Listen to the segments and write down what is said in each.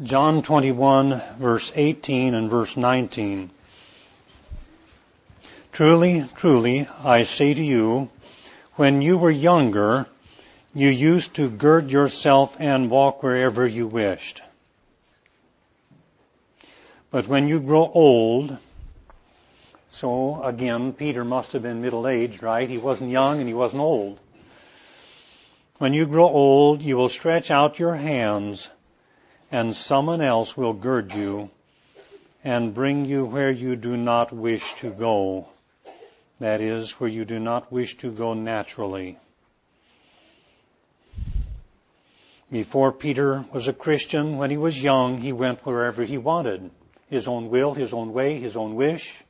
John 21, verse 18 and verse 19. Truly, truly, I say to you, when you were younger, you used to gird yourself and walk wherever you wished. But when you grow old, so again, Peter must have been middle-aged, right? He wasn't young and he wasn't old. When you grow old, you will stretch out your hands, and someone else will gird you and bring you where you do not wish to go. That is, where you do not wish to go naturally. Before Peter was a Christian, when he was young, he went wherever he wanted. His own will, his own way, his own wish.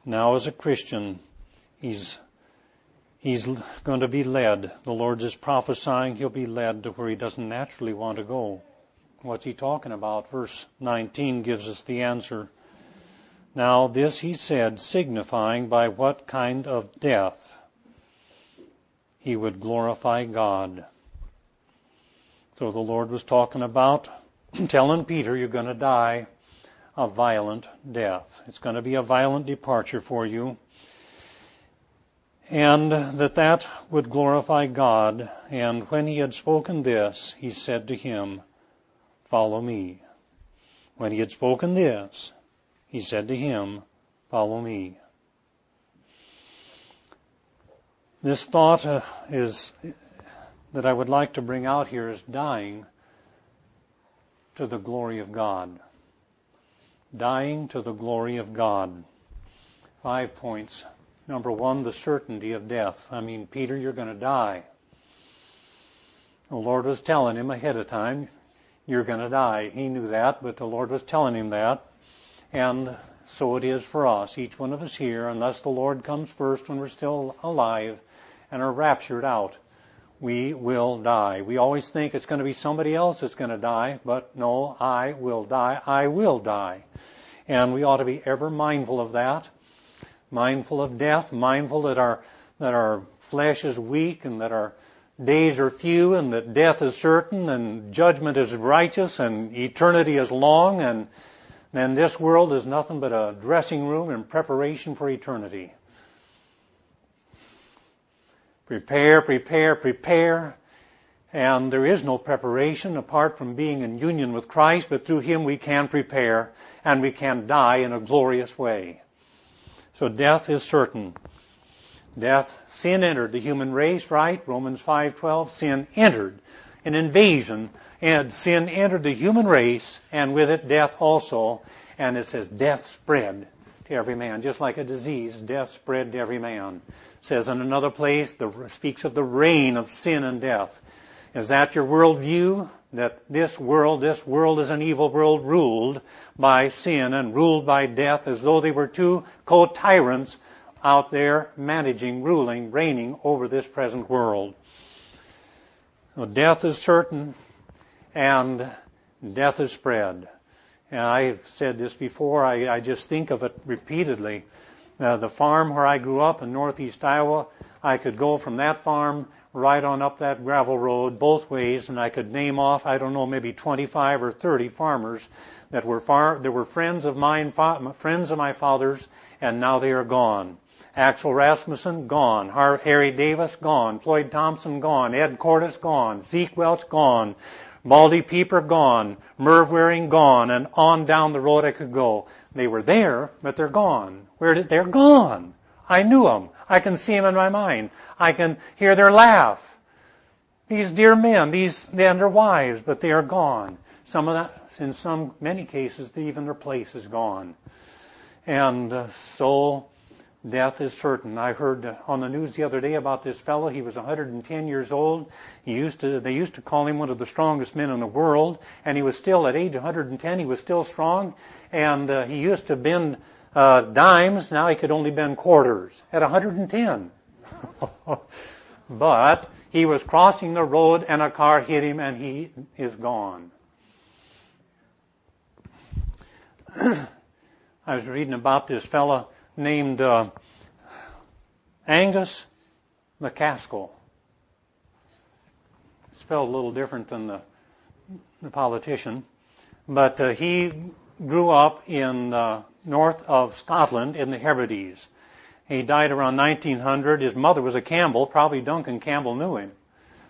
Now as a Christian, he's going to be led. The Lord is prophesying he'll be led to where he doesn't naturally want to go. What's he talking about? Verse 19 gives us the answer. Now this he said, signifying by what kind of death he would glorify God. So the Lord was talking about telling Peter, you're going to die a violent death. It's going to be a violent departure for you. And that would glorify God. And when he had spoken this, he said to him, follow me. When he had spoken this, he said to him, follow me. This thought that I would like to bring out here is dying to the glory of God. Dying to the glory of God. 5 points. Number 1, the certainty of death. Peter, you're going to die. The Lord was telling him ahead of time, you're going to die. He knew that, but the Lord was telling him that. And so it is for us, each one of us here, unless the Lord comes first when we're still alive and are raptured out, we will die. We always think it's going to be somebody else that's going to die, but no, I will die. I will die. And we ought to be ever mindful of that. Mindful of death, mindful that our flesh is weak and that our days are few and that death is certain and judgment is righteous and eternity is long, and then this world is nothing but a dressing room in preparation for eternity. Prepare, prepare, prepare. And there is no preparation apart from being in union with Christ, but through Him we can prepare and we can die in a glorious way. So death is certain. Death, sin entered the human race, right? Romans 5:12, sin entered, an invasion, and sin entered the human race, and with it death also. And it says death spread to every man. Just like a disease, death spread to every man. It says in another place, speaks of the reign of sin and death. Is that your worldview? That this world is an evil world ruled by sin and ruled by death, as though they were two co-tyrants out there managing, ruling, reigning over this present world. So death is certain and death is spread. And I've said this before, I just think of it repeatedly. The farm where I grew up in northeast Iowa, I could go from that farm right on up that gravel road both ways, and I could name off, maybe 25 or 30 farmers that were friends of mine, friends of my father's, and now they are gone. Axel Rasmussen, gone. Harry Davis, gone. Floyd Thompson, gone. Ed Cordes, gone. Zeke Welch, gone. Baldy Pieper, gone. Merv Waring, gone. And on down the road I could go. They were there, but they're gone. They're gone. I knew them. I can see them in my mind. I can hear their laugh. These dear men, and their wives, but they are gone. Many cases, even their place is gone. And so death is certain. I heard on the news the other day about this fellow. He was 110 years old. They used to call him one of the strongest men in the world, and he was still at age 110. He was still strong, and he used to bend dimes. Now he could only bend quarters at 110. But he was crossing the road and a car hit him and he is gone. I was reading about this fella named Angus McCaskill. Spelled a little different than the the politician, but he grew up in north of Scotland in the Hebrides. He died around 1900. His mother was a Campbell. Probably Duncan Campbell knew him.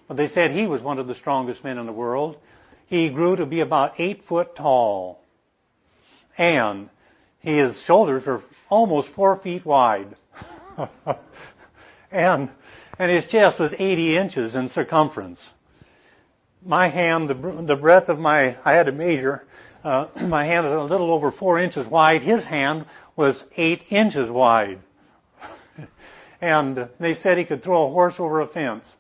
But they said he was one of the strongest men in the world. He grew to be about 8 foot tall. And his shoulders were almost 4 feet wide. and his chest was 80 inches in circumference. My hand, the breadth of I had to measure, my hand was a little over 4 inches wide. His hand was 8 inches wide. And they said he could throw a horse over a fence.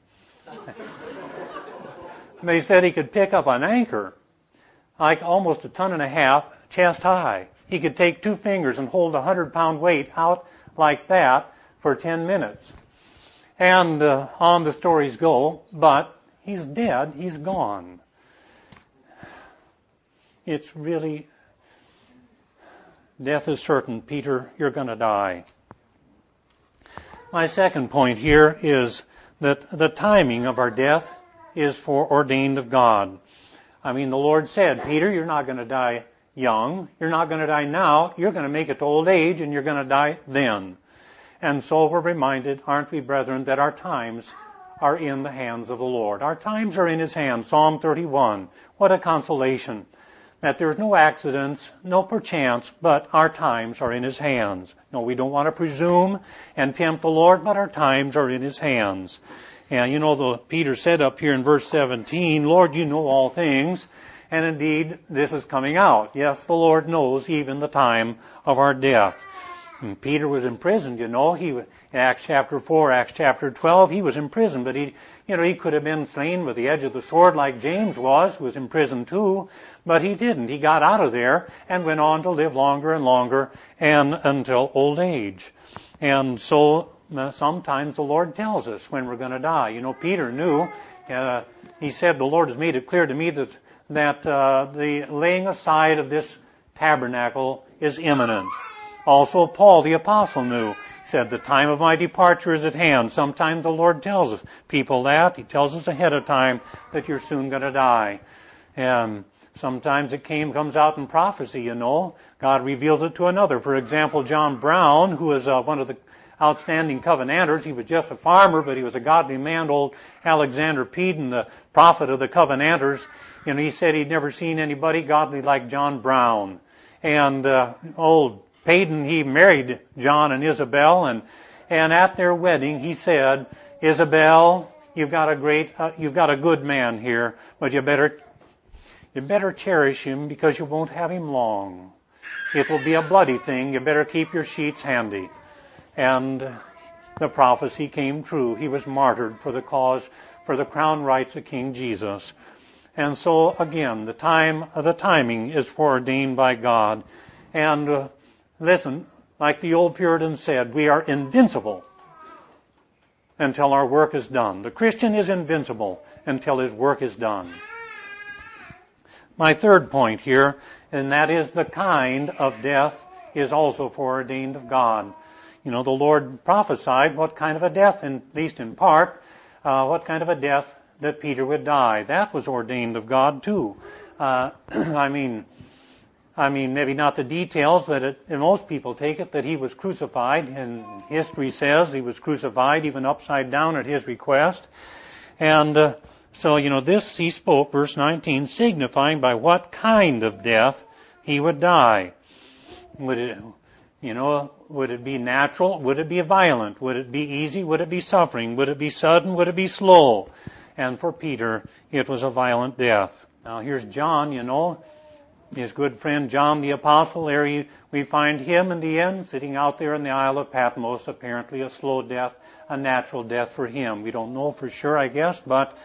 They said he could pick up an anchor, like almost 1.5 tons, chest high. He could take 2 fingers and hold a 100-pound weight out like that for 10 minutes. And on the stories go, but he's dead, he's gone. It's really, death is certain. Peter, you're going to die. My second point here is that the timing of our death is foreordained of God. I mean, the Lord said, Peter, you're not going to die young. You're not going to die now. You're going to make it to old age, and you're going to die then. And so we're reminded, aren't we, brethren, that our times are in the hands of the Lord. Our times are in His hands. Psalm 31. What a consolation. That there's no accidents, no perchance, but our times are in His hands. No, we don't want to presume and tempt the Lord, but our times are in His hands. And you know, Peter said up here in verse 17, Lord, you know all things. And indeed, this is coming out. Yes, the Lord knows even the time of our death. And Peter was imprisoned, you know. In Acts chapter 4, Acts chapter 12, he was imprisoned. But he could have been slain with the edge of the sword like James was in prison too. But he didn't. He got out of there and went on to live longer and longer and until old age. And so sometimes the Lord tells us when we're going to die. You know, Peter knew. He said, the Lord has made it clear to me that the laying aside of this tabernacle is imminent. Also, Paul the apostle knew. He said, the time of my departure is at hand. Sometimes the Lord tells people that. He tells us ahead of time that you're soon going to die. And sometimes it comes out in prophecy, you know. God reveals it to another. For example, John Brown, who was one of the outstanding Covenanters. He was just a farmer, but he was a godly man. Old Alexander Peden, the prophet of the Covenanters, you know, he said he'd never seen anybody godly like John Brown. And old Peden, he married John and Isabel, and at their wedding he said, Isabel, you've got a good man here, but you better cherish him because you won't have him long. It will be a bloody thing. You better keep your sheets handy. And the prophecy came true. He was martyred for the cause, for the crown rights of King Jesus. And so again, the timing is foreordained by God. And listen, like the old Puritans said, we are invincible until our work is done. The Christian is invincible until his work is done. My third point here, and that is the kind of death is also foreordained of God. You know, the Lord prophesied what kind of a death, at least in part, what kind of a death that Peter would die. That was ordained of God too. I mean, maybe not the details, but most people take it that he was crucified, and history says he was crucified even upside down at his request. And so, you know, this he spoke, verse 19, signifying by what kind of death he would die. Would it be natural? Would it be violent? Would it be easy? Would it be suffering? Would it be sudden? Would it be slow? And for Peter, it was a violent death. Now here's John, you know, his good friend John the Apostle. There we find him in the end, sitting out there in the Isle of Patmos, apparently a slow death, a natural death for him. We don't know for sure, I guess, but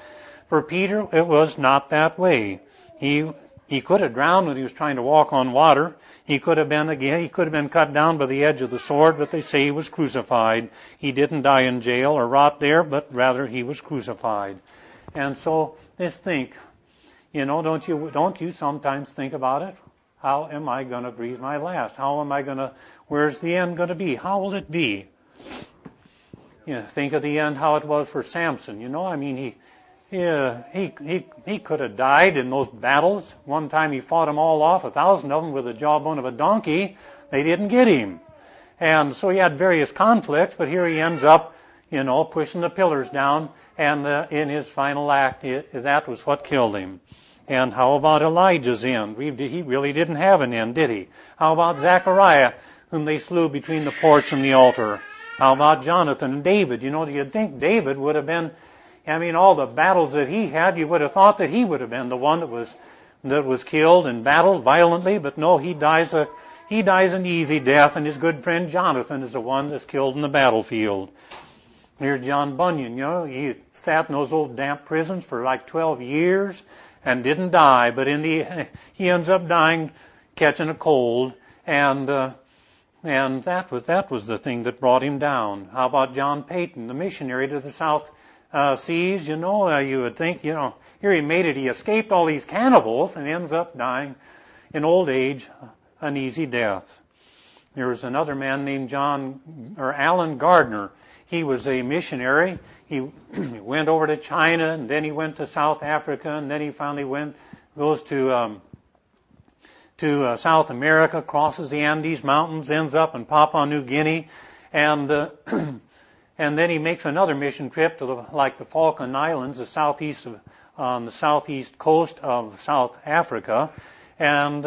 for Peter, it was not that way. He could have drowned when he was trying to walk on water. He could have been cut down by the edge of the sword, but they say he was crucified. He didn't die in jail or rot there, but rather he was crucified. And so just think, you know, don't you sometimes think about it? How am I going to breathe my last? Where's the end going to be? How will it be? You know, think of the end, how it was for Samson. You know, I mean, he could have died in those battles. One time he fought them all off, 1,000 of them with the jawbone of a donkey. They didn't get him. And so he had various conflicts, but here he ends up, pushing the pillars down, and in his final act, that was what killed him. And how about Elijah's end? He really didn't have an end, did he? How about Zechariah, whom they slew between the porch and the altar? How about Jonathan and David? You'd think David would have been, all the battles that he had, you would have thought that he would have been the one that was killed and battled violently, but no, he dies an easy death, and his good friend Jonathan is the one that's killed in the battlefield. Here's John Bunyan, he sat in those old damp prisons for like 12 years and didn't die, but he ends up dying, catching a cold, and that was the thing that brought him down. How about John Peyton, the missionary to the South Seas? You would think, here he made it, he escaped all these cannibals and ends up dying in old age, an easy death. There was another man named Alan Gardner. He was a missionary. He went over to China, and then he went to South Africa, and then he finally goes to South America, crosses the Andes Mountains, ends up in Papua New Guinea, and then he makes another mission trip to the Falkland Islands, on the southeast coast of South Africa, and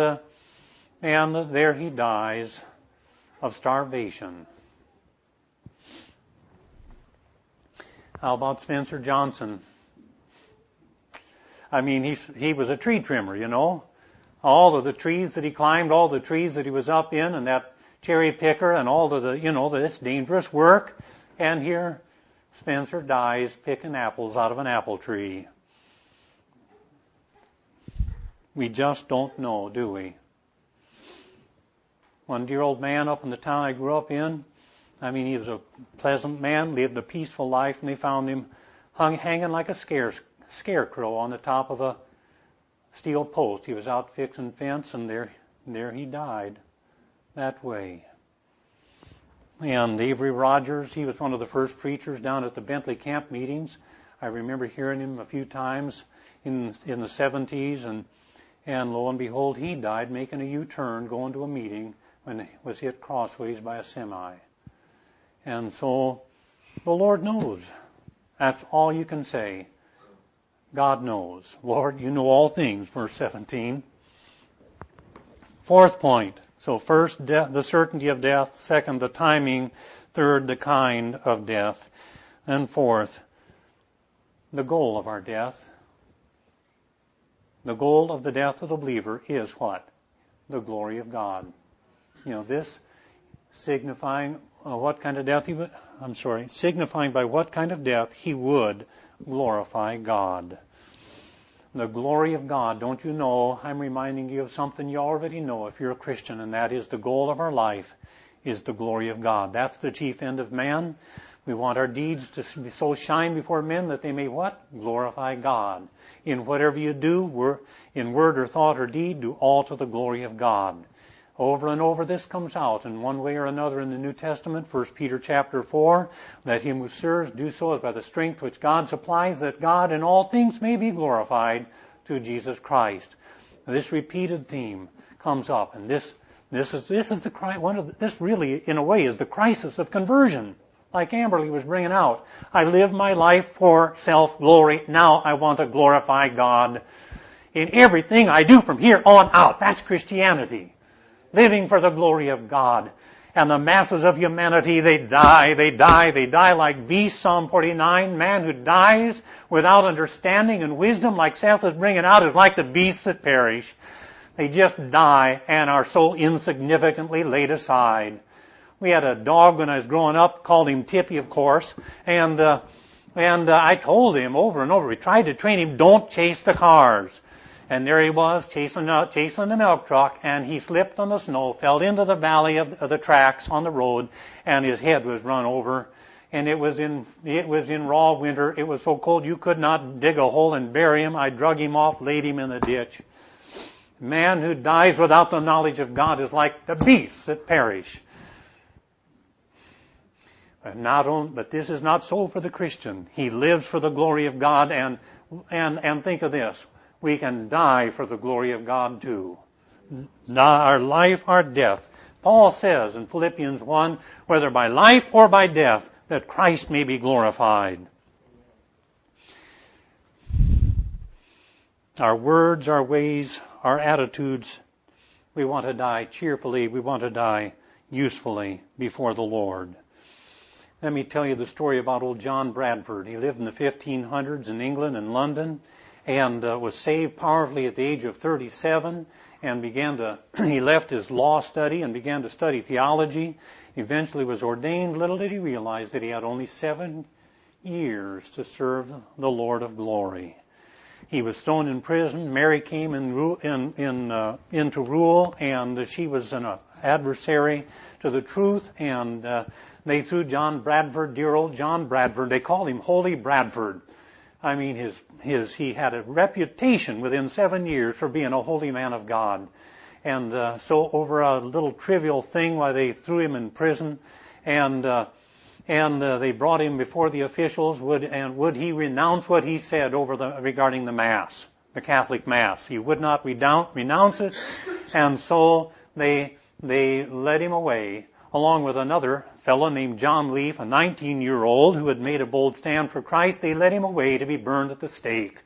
there he dies of starvation. How about Spencer Johnson? He was a tree trimmer, All of the trees that he climbed, all the trees that he was up in, and that cherry picker, and all of this dangerous work. And here, Spencer dies picking apples out of an apple tree. We just don't know, do we? One dear old man up in the town I grew up in, he was a pleasant man, lived a peaceful life, and they found him hanging like a scarecrow on the top of a steel post. He was out fixing fence, and there he died that way. And Avery Rogers, he was one of the first preachers down at the Bentley camp meetings. I remember hearing him a few times in the 70s, and lo and behold, he died making a U-turn going to a meeting when he was hit crossways by a semi. And so the Lord knows. That's all you can say. God knows. Lord, you know all things, verse 17. Fourth point. So first, the certainty of death. Second, the timing. Third, the kind of death. And fourth, the goal of our death. The goal of the death of the believer is what? The glory of God. This signifying what kind of death signifying by what kind of death he would glorify God. The glory of God, don't you know, I'm reminding you of something you already know if you're a Christian, and that is the goal of our life is the glory of God. That's the chief end of man. We want our deeds to so shine before men that they may what? Glorify God. In whatever you do, in word or thought or deed, do all to the glory of God. Over and over this comes out in one way or another in the New Testament, 1 Peter chapter 4, that him who serves do so as by the strength which God supplies, that God in all things may be glorified through Jesus Christ. This repeated theme comes up, and this really in a way is the crisis of conversion, like Amberly was bringing out. I live my life for self-glory. Now I want to glorify God in everything I do from here on out. That's Christianity. Living for the glory of God. And the masses of humanity, they die like beasts. Psalm 49, man who dies without understanding and wisdom, like Seth is bringing out, is like the beasts that perish. They just die and are so insignificantly laid aside. We had a dog when I was growing up, called him Tippy, of course, and I told him over and over, we tried to train him, don't chase the cars. And there he was, chasing the milk truck, and he slipped on the snow, fell into the valley of the tracks on the road, and his head was run over. And it was in raw winter. It was so cold you could not dig a hole and bury him. I drug him off, laid him in the ditch. Man who dies without the knowledge of God is like the beasts that perish. But this is not so for the Christian. He lives for the glory of God, and And think of this. We can die for the glory of God too. Our life, our death. Paul says in Philippians 1, whether by life or by death, that Christ may be glorified. Our words, our ways, our attitudes, we want to die cheerfully. We want to die usefully before the Lord. Let me tell you the story about old John Bradford. He lived in the 1500s in England and London, and was saved powerfully at the age of 37, and he left his law study and began to study theology. Eventually was ordained. Little did he realize that he had only 7 years to serve the Lord of glory. He was thrown in prison. Mary came into rule, and she was an adversary to the truth, and they threw John Bradford, dear old John Bradford. They called him Holy Bradford. I mean, he had a reputation within 7 years for being a holy man of God. And so over a little trivial thing, why they threw him in prison, and they brought him before the officials. Would he renounce what he said regarding the Mass, the Catholic Mass? He would not renounce it, and so they led him away, along with another fellow named John Leaf, a 19-year-old who had made a bold stand for Christ. They led him away to be burned at the stake.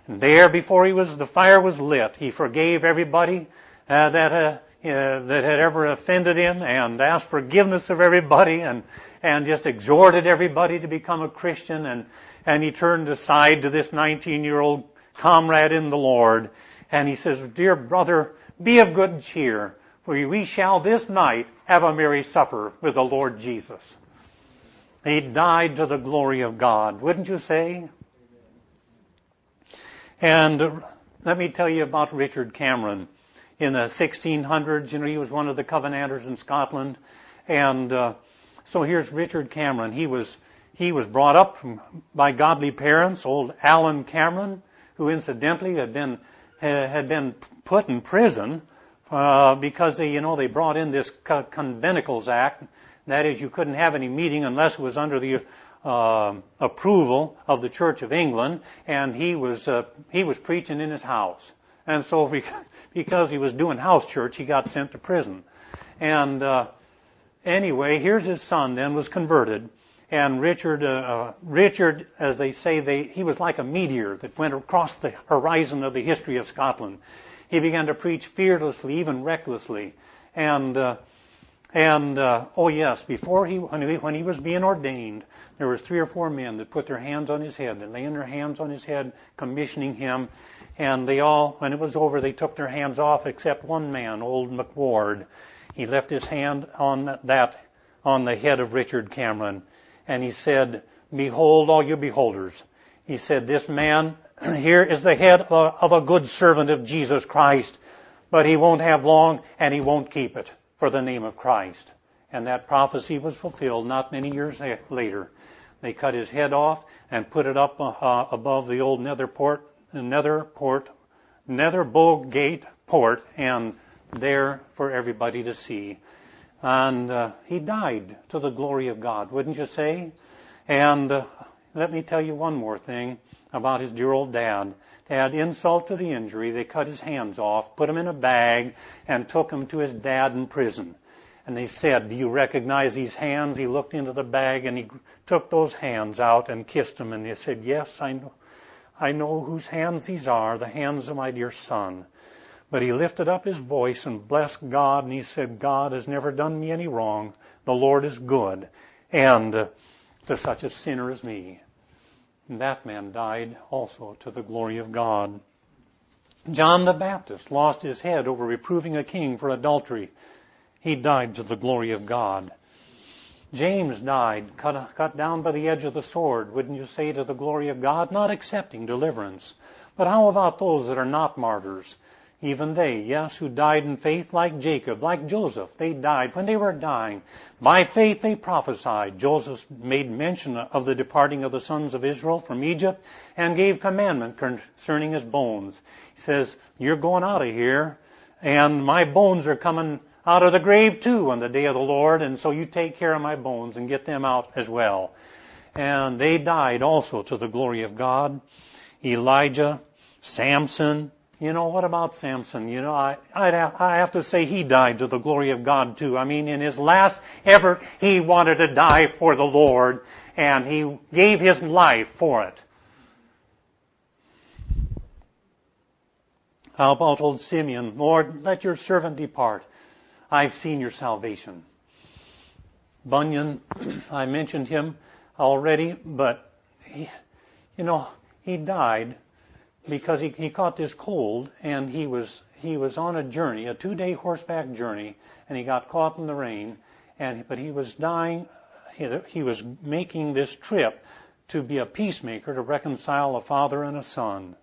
And there, before the fire was lit, he forgave everybody that had ever offended him, and asked forgiveness of everybody, and just exhorted everybody to become a Christian. And he turned aside to this 19-year-old comrade in the Lord, and he says, "Dear brother, be of good cheer, for we shall this night have a merry supper with the Lord Jesus." He died to the glory of God, wouldn't you say? And let me tell you about Richard Cameron. In the 1600s, he was one of the Covenanters in Scotland. And so here's Richard Cameron. He was brought up by godly parents, old Alan Cameron, who incidentally had been put in prison because they brought in this Conventicles Act. That is, you couldn't have any meeting unless it was under the approval of the Church of England, and he was preaching in his house. And so because he was doing house church, he got sent to prison. And anyway, here's his son then was converted. And Richard, as they say, he was like a meteor that went across the horizon of the history of Scotland. He began to preach fearlessly, even recklessly. And oh yes, when he was being ordained, there was 3 or 4 men that put their hands on his head. They laying their hands on his head, commissioning him. And they all, when it was over, they took their hands off, except one man, old McWard. He left his hand on the head of Richard Cameron, and he said, "Behold, all you beholders." He said, "This man here is the head of a good servant of Jesus Christ, but he won't have long, and he won't keep it for the name of Christ." And that prophecy was fulfilled not many years later. They cut his head off and put it up above the old Netherbow port, and there for everybody to see. And he died to the glory of God, wouldn't you say? And let me tell you one more thing about his dear old dad. To add insult to the injury, they cut his hands off, put him in a bag, and took him to his dad in prison. And they said, "Do you recognize these hands?" He looked into the bag, and he took those hands out and kissed them. And he said, "Yes, I know whose hands these are, the hands of my dear son." But he lifted up his voice and blessed God, and he said, "God has never done me any wrong. The Lord is good, and to such a sinner as me." And that man died also to the glory of God. John the Baptist lost his head over reproving a king for adultery. He died to the glory of God. James died, cut down by the edge of the sword, wouldn't you say, to the glory of God, not accepting deliverance. But how about those that are not martyrs? Even they, yes, who died in faith, like Jacob, like Joseph. They died when they were dying. By faith they prophesied. Joseph made mention of the departing of the sons of Israel from Egypt and gave commandment concerning his bones. He says, "You're going out of here, and my bones are coming out of the grave too on the day of the Lord, and so you take care of my bones and get them out as well." And they died also to the glory of God. Elijah, Samson. What about Samson? I have to say he died to the glory of God too. In his last effort, he wanted to die for the Lord, and he gave his life for it. How about old Simeon? Lord, let your servant depart. I've seen your salvation. Bunyan, I mentioned him already, but he died because he caught this cold, and he was on a journey, a 2-day horseback journey, and he got caught in the rain, but he was dying. He was making this trip to be a peacemaker, to reconcile a father and a son.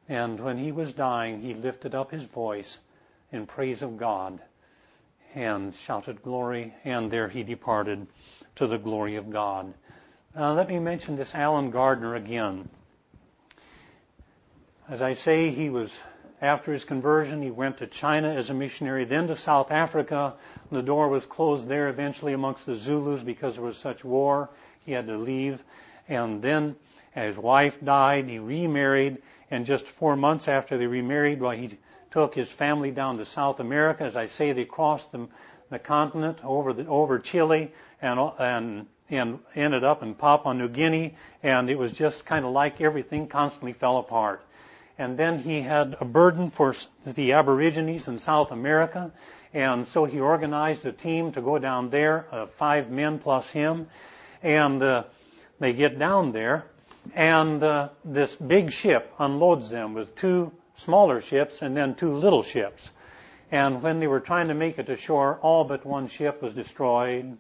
And when he was dying, he lifted up his voice in praise of God and shouted glory, and there he departed to the glory of God. Now let me mention this Alan Gardner again. As I say, after his conversion, he went to China as a missionary, then to South Africa. The door was closed there eventually amongst the Zulus because there was such war. He had to leave. And then his wife died. He remarried. And just 4 months after they remarried, he took his family down to South America. As I say, they crossed the continent over Chile and ended up in Papua New Guinea. And it was just kind of like everything constantly fell apart. And then he had a burden for the Aborigines in South America. And so he organized a team to go down there, 5 men plus him. And they get down there, and this big ship unloads them with 2 smaller ships and then 2 little ships. And when they were trying to make it to shore, all but one ship was destroyed.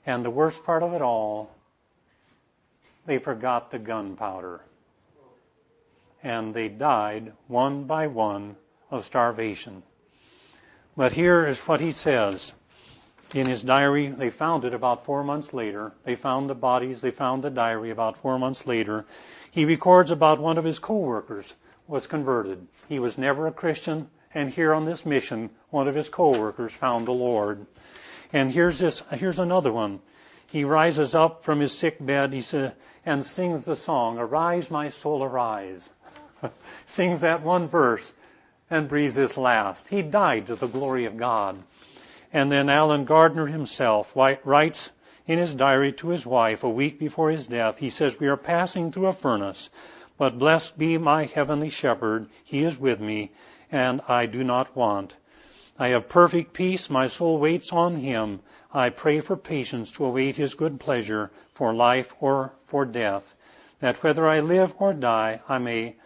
And the worst part of it all, they forgot the gunpowder. And they died one by one of starvation. But here is what he says. In his diary, they found it about 4 months later. They found the bodies, they found the diary about 4 months later. He records about one of his co-workers was converted. He was never a Christian, and here on this mission, one of his co-workers found the Lord. And here's another one. He rises up from his sick bed, and sings the song, "Arise, my soul, arise." Sings that one verse and breathes his last. He died to the glory of God. And then Alan Gardner himself writes in his diary to his wife a week before his death. He says, "We are passing through a furnace, but blessed be my heavenly shepherd. He is with me, and I do not want. I have perfect peace. My soul waits on him. I pray for patience to await his good pleasure for life or for death, that whether I live or die, I may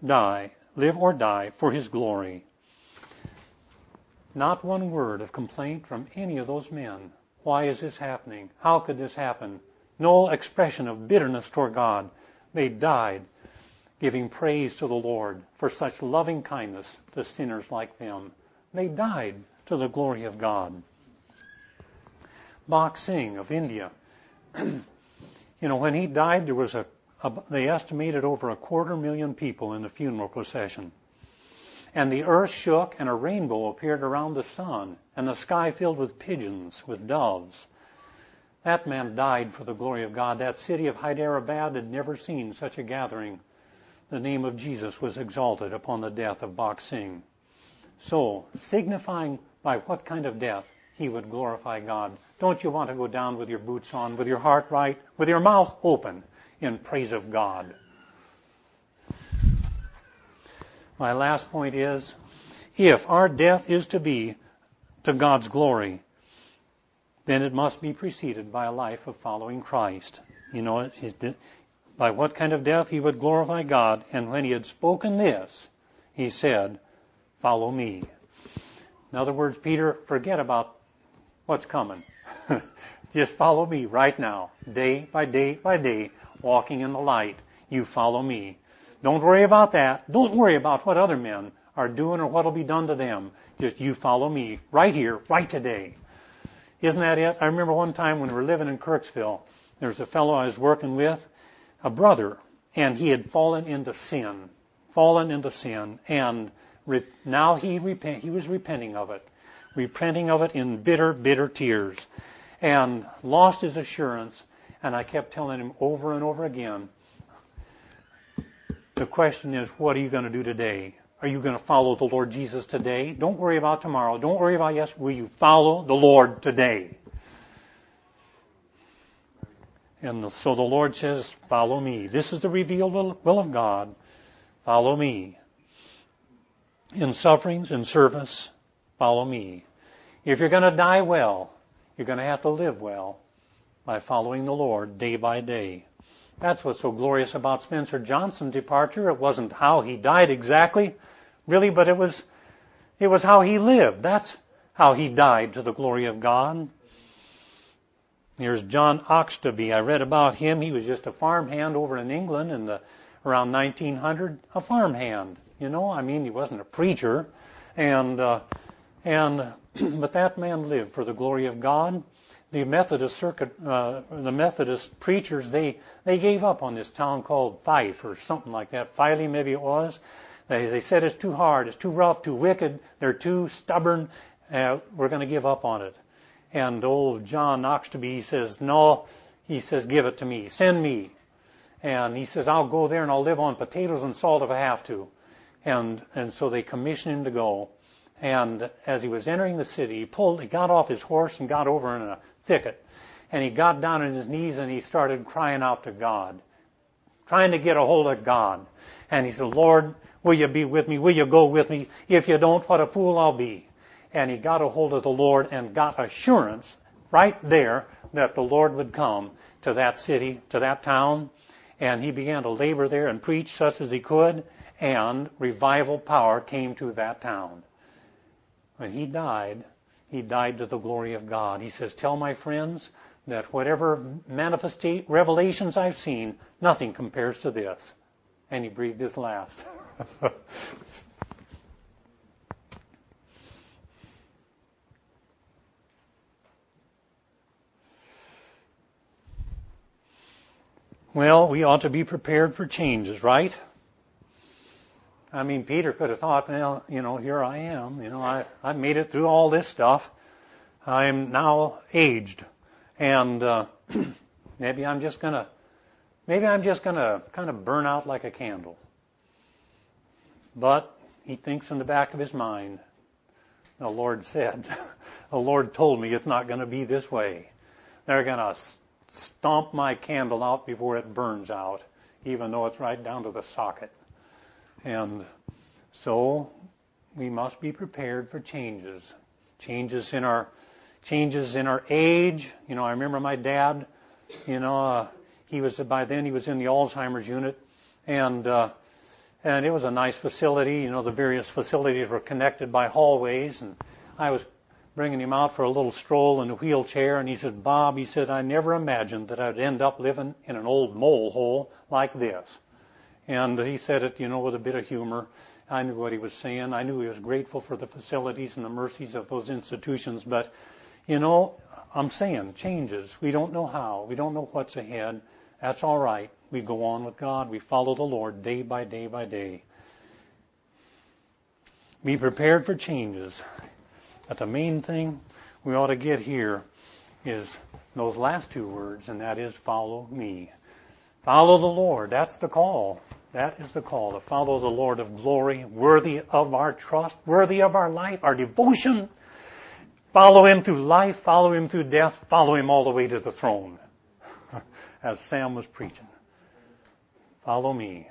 live or die for his glory." Not one word of complaint from any of those men. Why is this happening? How could this happen? No expression of bitterness toward God. They died giving praise to the Lord for such loving kindness to sinners like them. They died to the glory of God. Bhakt Singh of India. When he died, there was they estimated over 250,000 people in the funeral procession. And the earth shook, and a rainbow appeared around the sun, and the sky filled with pigeons, with doves. That man died for the glory of God. That city of Hyderabad had never seen such a gathering. The name of Jesus was exalted upon the death of Bhakt Singh. So, signifying by what kind of death he would glorify God. Don't you want to go down with your boots on, with your heart right, with your mouth open, in praise of God? My last point is, if our death is to be to God's glory, then it must be preceded by a life of following Christ. By what kind of death he would glorify God. And when he had spoken this, he said, "Follow me." In other words, Peter, forget about what's coming. Just follow me right now, day by day by day, walking in the light. You follow me. Don't worry about that. Don't worry about what other men are doing or what will be done to them. Just you follow me right here, right today. Isn't that it? I remember one time when we were living in Kirksville, there was a fellow I was working with, a brother, and he had fallen into sin, and now he was repenting of it in bitter, bitter tears, and lost his assurance. And I kept telling him over and over again, The question is, what are you going to do today? Are you going to follow the Lord Jesus today? Don't worry about tomorrow. Don't worry about yesterday. Will you follow the Lord today? And so the Lord says, follow me. This is the revealed will of God. Follow me. In sufferings, in service, follow me. If you're going to die well, you're going to have to live well by following the Lord day by day. That's what's so glorious about Spencer Johnson's departure. It wasn't how he died exactly, really, but it was how he lived. That's how he died to the glory of God. Here's John Oxtoby. I read about him. He was just a farmhand over in England in around 1900. A farmhand, he wasn't a preacher, but that man lived for the glory of God. The Methodist the Methodist preachers, they gave up on this town called Fife or something like that. Filey, maybe it was. They said it's too hard, it's too rough, too wicked, they're too stubborn, we're going to give up on it. And old John Oxtoby, he says, no, he says, give it to me, send me. And he says, I'll go there and I'll live on potatoes and salt if I have to. And so they commissioned him to go. And as he was entering the city, he got off his horse and got over in a thicket. And he got down on his knees and he started crying out to God, trying to get a hold of God. And he said, Lord, will you be with me? Will you go with me? If you don't, what a fool I'll be. And he got a hold of the Lord and got assurance right there that the Lord would come to that city, to that town. And he began to labor there and preach such as he could. And revival power came to that town. When he died to the glory of God. He says, tell my friends that whatever revelations I've seen, nothing compares to this. And he breathed his last. Well, we ought to be prepared for changes, right? I mean, Peter could have thought, well, here I am. I've made it through all this stuff. I'm now aged. And maybe I'm just gonna kind of burn out like a candle. But he thinks in the back of his mind, the Lord told me it's not going to be this way. They're going to stomp my candle out before it burns out, even though it's right down to the socket. And so we must be prepared for changes. Changes in our age. I remember my dad, he was in the Alzheimer's unit, and it was a nice facility. The various facilities were connected by hallways, and I was bringing him out for a little stroll in a wheelchair, and he said, Bob, he said, I never imagined that I'd end up living in an old mole hole like this. And he said it, with a bit of humor. I knew what he was saying. I knew he was grateful for the facilities and the mercies of those institutions. But, I'm saying changes. We don't know how. We don't know what's ahead. That's all right. We go on with God. We follow the Lord day by day by day. Be prepared for changes. But the main thing we ought to get here is those last two words, and that is follow me. Follow the Lord. That's the call. That is the call, to follow the Lord of glory, worthy of our trust, worthy of our life, our devotion. Follow him through life, follow him through death, follow him all the way to the throne, as Sam was preaching. Follow me.